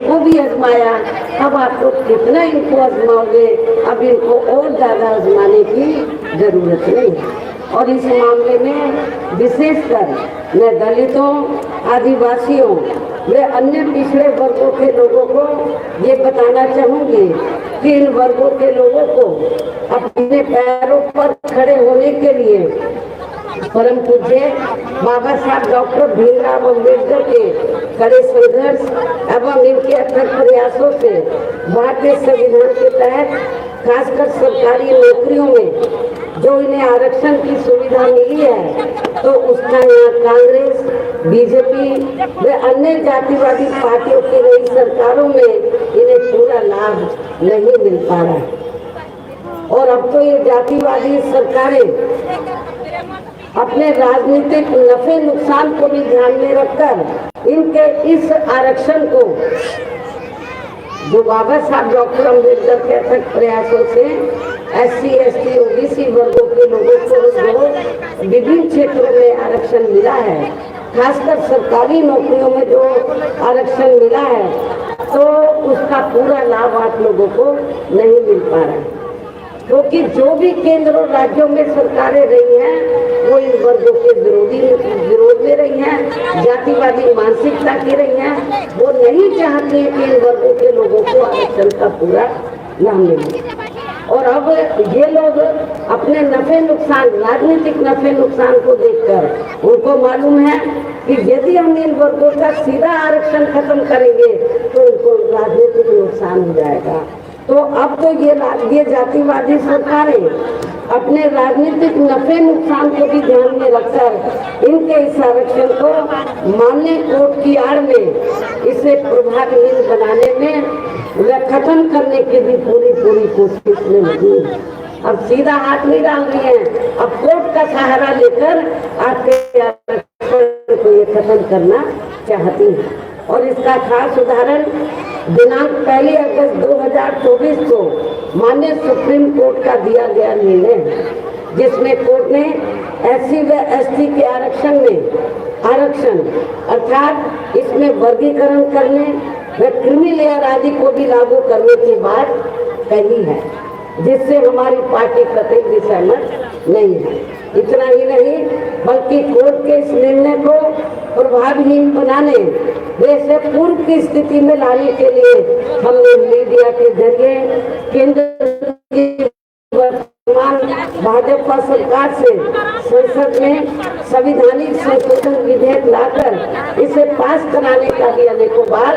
वो भी आजमाया। अब आप लोग कितना इनको आजमाओगे, अब इनको और ज्यादा आजमाने की जरूरत नहीं है। और इस मामले में विशेषकर मैं दलितों, आदिवासियों व अन्य पिछड़े वर्गों के लोगों को ये बताना चाहूंगी कि इन वर्गों के लोगों को अपने पैरों पर खड़े होने के लिए परम पूज्य बाबा साहब डॉक्टर भीमराव अम्बेडकर के कड़े संघर्ष एवं इनके अथक प्रयासों से भारतीय संविधान के तहत खासकर सरकारी नौकरियों में जो इन्हें आरक्षण की सुविधा मिली है, तो उसका यहाँ कांग्रेस, बीजेपी व अन्य जातिवादी पार्टियों की नई सरकारों में इन्हें पूरा लाभ नहीं मिल पा रहा है। और अब तो ये जातिवादी सरकारें अपने राजनीतिक नफे नुकसान को भी ध्यान में रखकर इनके इस आरक्षण को, जो बाबा साहब डॉक्टर अम्बेडकर के अथक प्रयासों से SC, ST, OBC वर्गों के लोगों को जो विभिन्न क्षेत्रों में आरक्षण मिला है, खासकर सरकारी नौकरियों में जो आरक्षण मिला है, तो उसका पूरा लाभ आप लोगों को नहीं मिल पा रहा है। क्योंकि जो भी केंद्र और राज्यों में सरकारें रही हैं, वो इन वर्गों के विरोध में रही हैं, जातिवादी मानसिकता की रही हैं। वो नहीं चाहती कि इन वर्गों के लोगों को आरक्षण का पूरा लाभ मिले। और अब ये लोग अपने नफे नुकसान, राजनीतिक नफे नुकसान को देखकर उनको मालूम है कि यदि हम इन वर्गों का सीधा आरक्षण खत्म करेंगे तो इनको राजनीतिक नुकसान हो जाएगा। तो अब तो ये जातिवादी सरकारें अपने राजनीतिक नफे नुकसान को भी ध्यान में रखकर इनके इस आरक्षण को मान्य कोर्ट की आड़ में इसे प्रभावहीन बनाने में व खत्म करने की भी पूरी कोशिश में लगी है। अब सीधा हाथ नहीं डाल रही है, अब कोर्ट का सहारा लेकर आपके आरक्षण को ये खत्म करना चाहती है। और इसका खास उदाहरण दिनांक 1 अगस्त 2024 को माननीय सुप्रीम कोर्ट का दिया गया निर्णय, जिसमें कोर्ट ने SC व ST के आरक्षण अर्थात इसमें वर्गीकरण करने व क्रीमी लेयर आदि को भी लागू करने की बात कही है, जिससे हमारी पार्टी कतई भी सहमत नहीं है। इतना ही नहीं बल्कि कोर्ट के इस निर्णय को प्रभावहीन बनाने वैसे पूर्व की स्थिति में लाने के लिए हमने मीडिया के जरिए केंद्र की वर्तमान भाजपा सरकार से संसद में संवैधानिक संशोधन विधेयक लाकर इसे पास कराने का भी अनेकों बार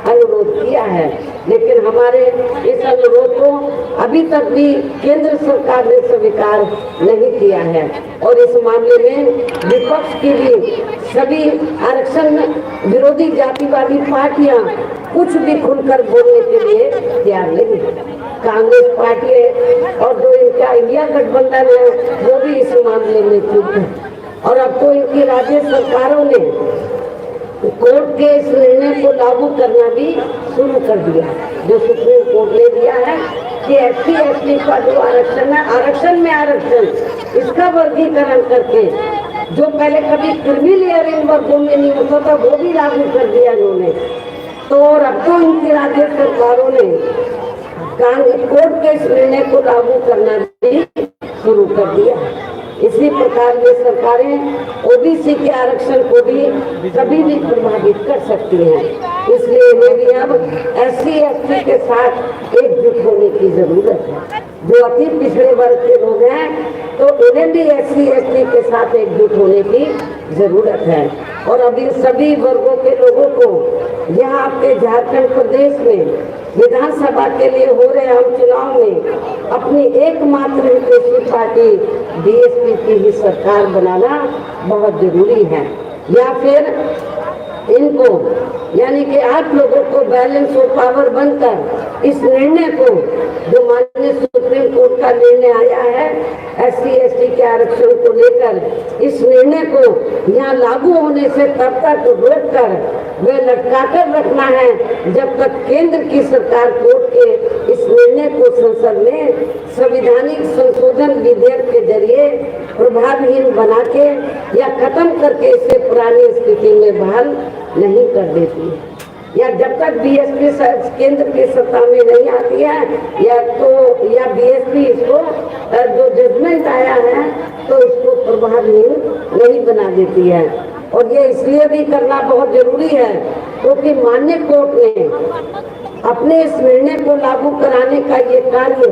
अनुरोध किया है, लेकिन हमारे इस अनुरोध को अभी तक भी केंद्र सरकार ने स्वीकार नहीं किया है। और इस मामले में विपक्ष की भी सभी आरक्षण विरोधी जातिवादी पार्टियां कुछ भी खुलकर बोलने के लिए तैयार नहीं है। कांग्रेस पार्टी है और जो इनका इंडिया गठबंधन है वो भी इस मामले में चुप है। और अब तो इनकी राज्य सरकारों ने कोर्ट के इस निर्णय को लागू करना भी शुरू कर दिया, जो सुप्रीम कोर्ट ने दिया है कि SC, ST का जो आरक्षण है, आरक्षण में आरक्षण, इसका वर्गीकरण करके जो पहले कभी क्रीमी लेयर इन वर्गों में नहीं होता था वो भी लागू कर दिया इन्होंने। तो और अब तो इनकी राज्य सरकारों ने कोर्ट के इस निर्णय को लागू करना भी शुरू कर दिया। इसी प्रकार ये सरकारें OBC के आरक्षण को भी कभी भी प्रभावित कर सकती हैं। इसलिए इन्हें भी अब SC, ST के साथ एकजुट होने की जरूरत है। जो अति पिछड़े वर्ग के लोग हैं तो उन्हें भी SC, ST के साथ एकजुट होने की जरूरत है। और अभी सभी वर्गों के लोगों को यहाँ आपके झारखंड प्रदेश में विधानसभा के लिए हो रहे आम चुनाव में अपनी एकमात्र विपक्षी पार्टी DSP की ही सरकार बनाना बहुत जरूरी है। या फिर इनको यानी कि आप लोगों को बैलेंस ऑफ पावर बनकर इस निर्णय को, जो माननीय सुप्रीम कोर्ट का निर्णय आया है SC, ST के आरक्षण को लेकर, इस निर्णय को यहाँ लागू होने से तब तक रोक कर वे लटका कर रखना है जब तक केंद्र की सरकार कोर्ट के इस निर्णय को संसद में संवैधानिक संशोधन विधेयक के जरिए प्रभावहीन बना के या खत्म करके इसे पुरानी स्थिति में बहाल नहीं कर देती है। या जब तक बीएसपी केंद्र की सत्ता में नहीं आती है या बीएसपी इसको जो जजमेंट आया है तो इसको प्रभावहीन नहीं बना देती है। और ये इसलिए भी करना बहुत जरूरी है क्योंकि माननीय कोर्ट ने अपने इस निर्णय को लागू कराने का ये कार्य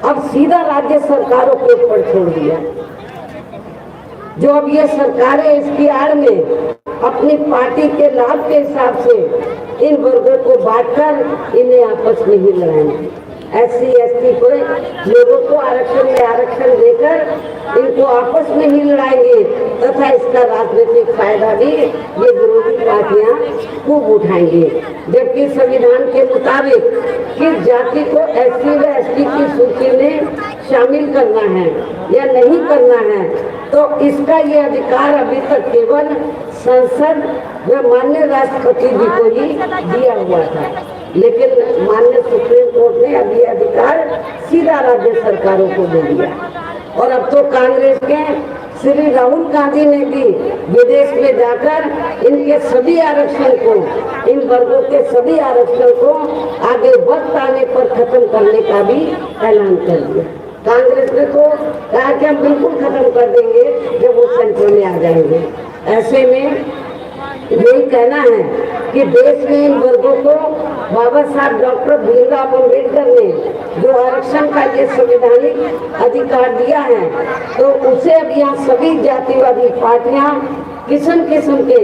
अब सीधा राज्य सरकारों के ऊपर छोड़ दिया। जो अब ये सरकारें इसकी आड़ में अपनी पार्टी के लाभ के हिसाब से इन वर्गों को बांटकर इन्हें आपस में ही लड़ाएंगे। SC ST को लोगों को आरक्षण में आरक्षण देकर इनको आपस में ही लड़ाएंगे तथा इसका राजनीतिक फायदा भी ये विरोधी पार्टियां खूब उठाएंगे। जबकि संविधान के मुताबिक किस जाति को SC व ST की सूची में शामिल करना है या नहीं करना है तो इसका ये अधिकार अभी तक केवल संसद व माननीय राष्ट्रपति जी को ही दिया हुआ था, लेकिन माननीय सुप्रीम कोर्ट ने अब ये अधिकार सीधा राज्य सरकारों को दे दिया। और अब तो कांग्रेस के श्री राहुल गांधी ने भी विदेश में जाकर इनके सभी आरक्षण को, इन वर्गों के सभी आरक्षण को आगे वक्त आने पर खत्म करने का भी ऐलान कर दिया। कांग्रेस ने तो कहा कि हम बिल्कुल खत्म कर देंगे जब वो सेंटर में आ जाएंगे। ऐसे में यही कहना है कि देश में इन वर्गों को बाबा साहब डॉक्टर भीमराव अम्बेडकर ने जो आरक्षण का ये संवैधानिक अधिकार दिया है तो उसे अब यहाँ सभी जातिवादी पार्टियां किस्म किस्म के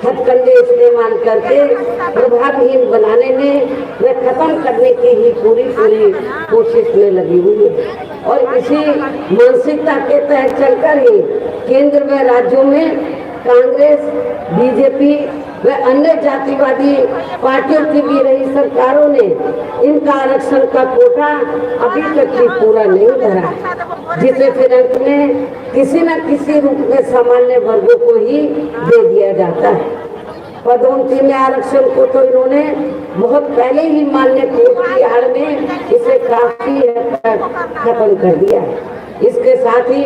हथकंडे इस्तेमाल करके प्रभावहीन बनाने में व खत्म करने की ही पूरी कोशिश में लगी हुई है। और इसी मानसिकता के तहत चलकर ही केंद्र व राज्यों में कांग्रेस, बीजेपी व अन्य जातिवादी पार्टियों की भी रही सरकारों ने इनका आरक्षण का कोटा अभी तक भी पूरा नहीं भरा, जिसे फिर अंत में किसी न किसी रूप में सामान्य वर्गों को ही दे दिया जाता है। पदोन्नति में आरक्षण को तो इन्होंने बहुत पहले ही माननीय कोर्ट की आड़ में इसे काफी हद तक खत्म कर दिया है। इसके साथ ही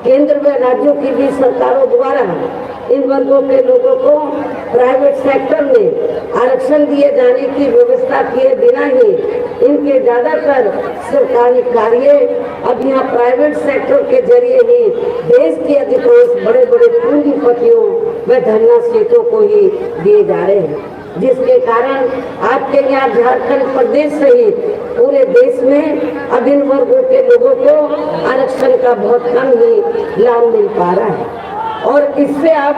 केंद्र व राज्यों की भी सरकारों द्वारा इन वर्गों के लोगों को प्राइवेट सेक्टर में आरक्षण दिए जाने की व्यवस्था किए बिना ही इनके ज्यादातर सरकारी कार्य अब यहाँ प्राइवेट सेक्टर के जरिए ही देश के अधिकांश बड़े बड़े पूंजीपतियों व धनराशियों को ही दिए जा रहे हैं, जिसके कारण आपके यहाँ झारखंड प्रदेश सहित पूरे देश में अब इन वर्गों के लोगों को आरक्षण का बहुत कम ही लाभ मिल पा रहा है। और इससे अब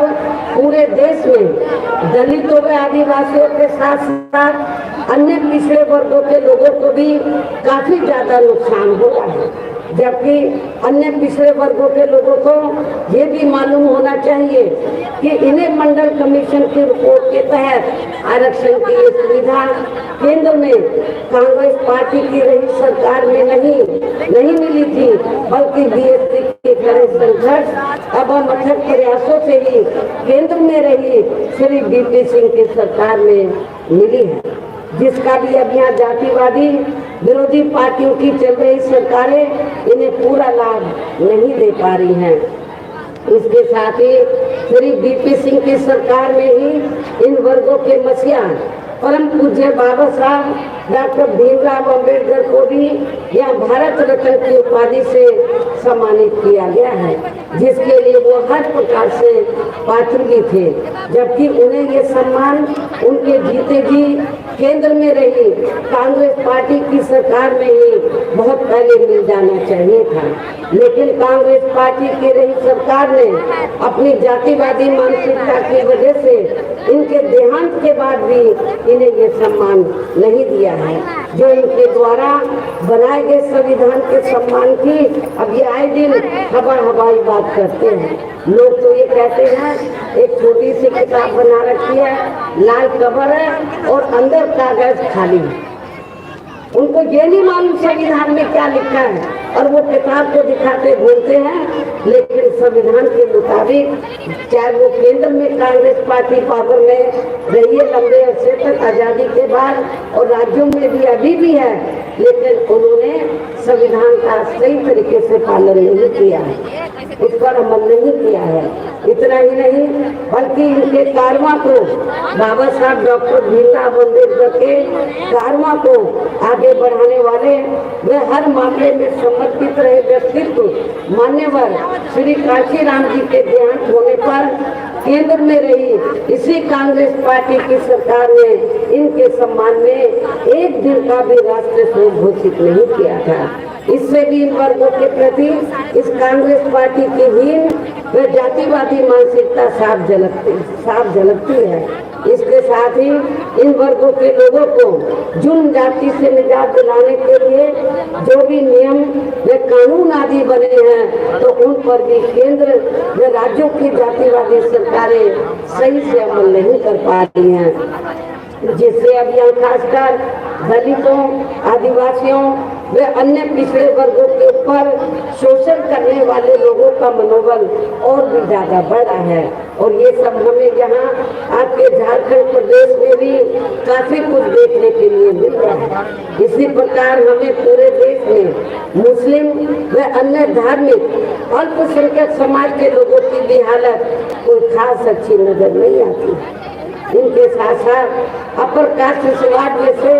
पूरे देश में दलितों व आदिवासियों के साथ साथ अन्य पिछड़े वर्गों के लोगों को भी काफी ज्यादा नुकसान हो रहा है। जबकि अन्य पिछड़े वर्गों के लोगों को ये भी मालूम होना चाहिए कि इन्हें मंडल कमीशन की रिपोर्ट के तहत आरक्षण की ये सुविधा केंद्र में कांग्रेस पार्टी की रही सरकार में नहीं मिली थी, बल्कि बीएसपी के कड़े संघर्ष अब हम अथक प्रयासों से ही केंद्र में रही श्री बीपी सिंह की सरकार में मिली है, जिसका भी अब यहाँ जातिवादी विरोधी पार्टियों की चल रही सरकारें इन्हें पूरा लाभ नहीं दे पा रही हैं। इसके साथ ही श्री बीपी सिंह की सरकार में ही इन वर्गों के मसीहा परम पूज्य बाबा साहब डॉक्टर भीमराव अम्बेडकर को भी यहाँ भारत रत्न की उपाधि से सम्मानित किया गया है, जिसके लिए वो हर प्रकार से पात्र भी थे। जबकि उन्हें ये सम्मान उनके जीते जी केंद्र में रही कांग्रेस पार्टी की सरकार में ही बहुत पहले मिल जाना चाहिए था, लेकिन कांग्रेस पार्टी की रही सरकार ने अपनी जातिवादी मानसिकता की वजह से इनके देहांत के बाद भी इन्हें ये सम्मान नहीं दिया है, जो इनके द्वारा बनाए गए संविधान के सम्मान की अब ये आए दिन हवाई बात करते हैं। लोग तो ये कहते हैं एक छोटी सी किताब बना रखी है, लाल कवर है और अंदर कागज खाली है। उनको ये नहीं मालूम संविधान में क्या लिखा है और वो किताब को दिखाते बोलते हैं, लेकिन संविधान के मुताबिक चाहे वो केंद्र में कांग्रेस पार्टी पावर में रही है लंबे अरसे तक आजादी के बाद, और राज्यों में भी अभी भी है, लेकिन उन्होंने संविधान का सही तरीके से पालन नहीं किया है, उस पर अमल नहीं किया है। इतना ही नहीं बल्कि इनके कारवां को, बाबा साहब डॉक्टर भीमराव अम्बेडकर के कारवां को आगे बढ़ाने वाले, वे हर मामले में समर्पित रहे व्यक्तित्व मान्यवर श्री काशीराम जी के देहांत होने पर केंद्र में रही इसी कांग्रेस पार्टी की सरकार ने इनके सम्मान में एक दिन का भी राष्ट्रीय शोक घोषित नहीं किया था। इससे भी इन वर्गों के प्रति इस कांग्रेस पार्टी की हीन व जातिवादी मानसिकता साफ झलकती है। इसके साथ ही इन वर्गों के लोगों को जुर्म जाति से निजात दिलाने के लिए जो भी नियम व कानून आदि बने हैं, तो उन पर भी केंद्र व राज्यों की जातिवादी सरकारें सही से अमल नहीं कर पा रही हैं, जिससे अब यहाँ खासकर दलितों, आदिवासियों वे अन्य पिछड़े वर्गों के ऊपर शोषण करने वाले लोगों का मनोबल और भी ज्यादा बढ़ा है। और ये सब हमें यहाँ आपके झारखंड प्रदेश में भी काफी कुछ देखने के लिए मिल रहा है। इसी प्रकार हमें पूरे देश में मुस्लिम व अन्य धार्मिक अल्पसंख्यक समाज के लोगों की भी हालत कोई खास अच्छी नजर नहीं आती। इनके साथ साथ अपर कास्ट समाज में से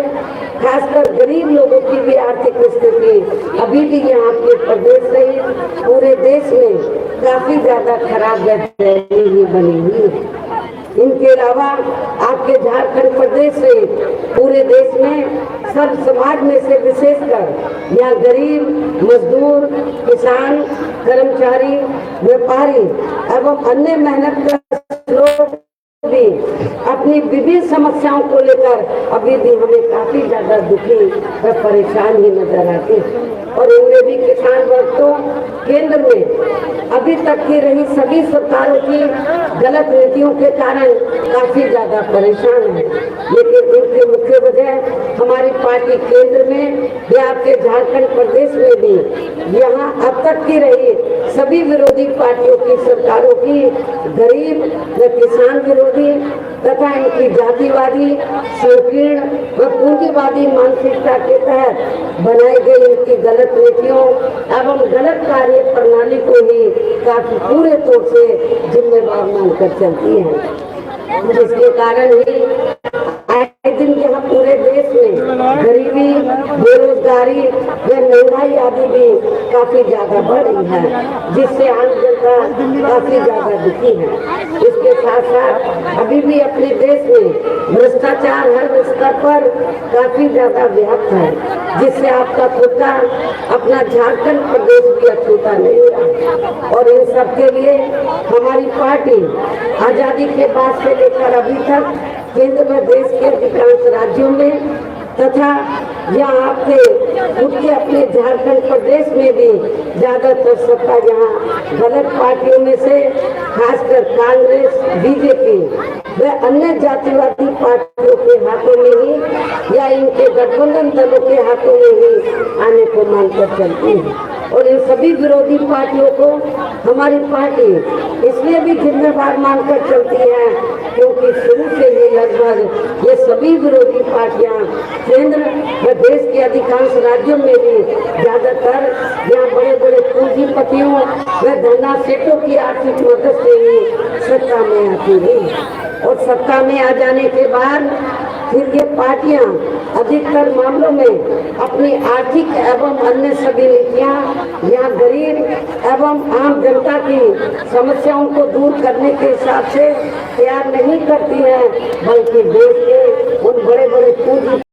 खासकर गरीब लोगों की भी आर्थिक स्थिति अभी भी यहाँ के प्रदेश सहित पूरे देश में काफी ज्यादा खराब ही बनी हुई है। इनके अलावा आपके झारखंड प्रदेश से पूरे देश में सब समाज में से विशेषकर यहाँ गरीब, मजदूर, किसान, कर्मचारी, व्यापारी एवं अन्य मेहनत कर लोग भी अपनी विभिन्न समस्याओं को लेकर अभी भी हमें काफी ज्यादा दुखी व परेशान ही नजर आते हैं। और इनमें भी किसान वर्ग तो केंद्र में अभी तक की रही सभी सरकारों की गलत नीतियों के कारण काफी ज्यादा परेशान है। लेकिन इनकी मुख्य वजह हमारी पार्टी केंद्र में या आपके झारखंड प्रदेश में भी यहाँ अब तक की रही सभी विरोधी पार्टियों की सरकारों की गरीब व किसान विरोधी तथा इनकी जातिवादी, संकीर्ण व पूंजीवादी मानसिकता के तहत बनाई गई इनकी गलत नीतियों एवं गलत कार्य प्रणाली को ही काफी पूरे तौर से जिम्मेदार मानकर चलती है, जिसके कारण ही आए दिन यहाँ पूरे देश में गरीबी, बेरोजगारी व महंगाई आदि भी काफी ज्यादा बढ़ रही है, जिससे आम जनता काफी ज्यादा दुखी है। इसके साथ साथ अभी भी अपने देश में भ्रष्टाचार हर स्तर पर काफी ज्यादा व्याप्त है, जिससे आपका खुद का अपना झारखंड प्रदेश भी अछूता नहीं रहा। और इन सब के लिए हमारी पार्टी आजादी के बाद से लेकर अभी तक केंद्र व देश के अधिकांश राज्यों में तथा यहाँ आपके खुद के अपने झारखंड प्रदेश में भी ज्यादातर सत्ता यहाँ गलत पार्टियों में से खासकर कांग्रेस, बीजेपी व अन्य जातिवादी पार्टियों के हाथों में ही या इनके गठबंधन दलों के हाथों में ही आने को मानकर चलती है। और इन सभी विरोधी पार्टियों को हमारी पार्टी इसलिए भी जिम्मेदार मानकर चलती है क्योंकि शुरू से ही लगभग ये सभी विरोधी पार्टियां केंद्र व देश के अधिकांश राज्यों में भी ज्यादातर यहाँ बड़े बड़े पूंजीपतियों व धना सेठों की आर्थिक मदद से ही सत्ता में आती है। और सत्ता में आ जाने के बाद फिर ये पार्टियां अधिकतर मामलों में अपनी आर्थिक एवं अन्य सभी नीतियां यहाँ गरीब एवं आम जनता की समस्याओं को दूर करने के हिसाब से तैयार नहीं करती हैं, बल्कि देश के उन बड़े बड़े पूंजी